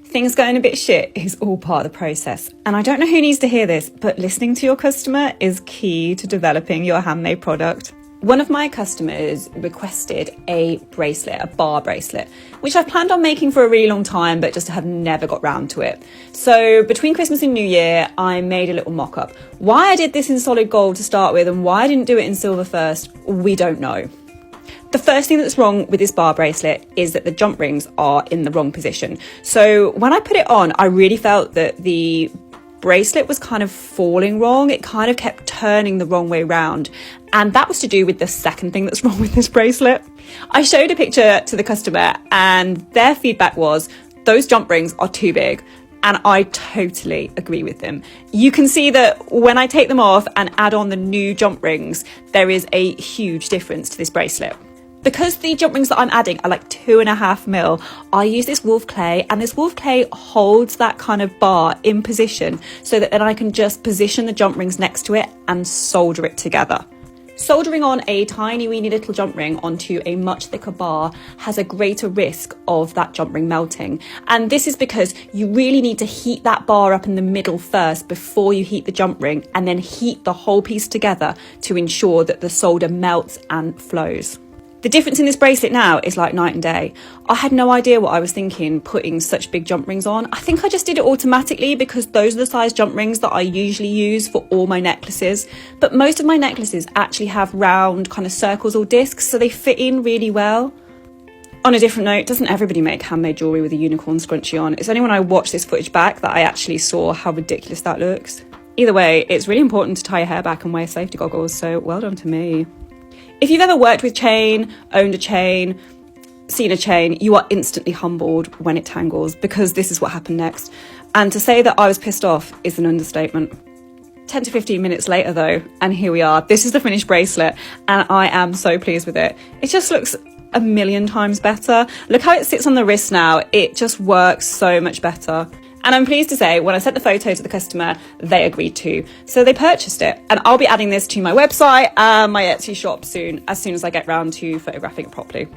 Things going a bit shit is all part of the process. And I don't know who needs to hear this, but listening to your customer is key to developing your handmade product. One of my customers requested a bracelet, a bar bracelet, which I've planned on making for a really long time, but just have never got round to it. So between Christmas and New Year, I made a little mock-up. Why I did this in solid gold to start with and why I didn't do it in silver first, we don't know. The first thing that's wrong with this bar bracelet is that the jump rings are in the wrong position. So when I put it on, I really felt that the bracelet was kind of falling wrong. It kind of kept turning the wrong way round. And that was to do with the second thing that's wrong with this bracelet. I showed a picture to the customer and their feedback was, those jump rings are too big. And I totally agree with them. You can see that when I take them off and add on the new jump rings, there is a huge difference to this bracelet. Because the jump rings that I'm adding are like 2.5 mil, I use this wolf clay, and this wolf clay holds that kind of bar in position so that then I can just position the jump rings next to it and solder it together. Soldering on a tiny weeny little jump ring onto a much thicker bar has a greater risk of that jump ring melting. And this is because you really need to heat that bar up in the middle first before you heat the jump ring, and then heat the whole piece together to ensure that the solder melts and flows. The difference in this bracelet now is like night and day. I had no idea what I was thinking putting such big jump rings on. I think I just did it automatically because those are the size jump rings that I usually use for all my necklaces. But most of my necklaces actually have round kind of circles or discs, so they fit in really well. On a different note, doesn't everybody make handmade jewellery with a unicorn scrunchie on? It's only when I watch this footage back that I actually saw how ridiculous that looks. Either way, it's really important to tie your hair back and wear safety goggles, so well done to me. If you've ever worked with chain, owned a chain, seen a chain, you are instantly humbled when it tangles, because this is what happened next. And to say that I was pissed off is an understatement. 10 to 15 minutes later though, and here we are. This is the finished bracelet and I am so pleased with it. It just looks a million times better. Look how it sits on the wrist now. It just works so much better. And I'm pleased to say, when I sent the photo to the customer, they agreed to. So they purchased it. And I'll be adding this to my website and my Etsy shop soon, as I get round to photographing it properly.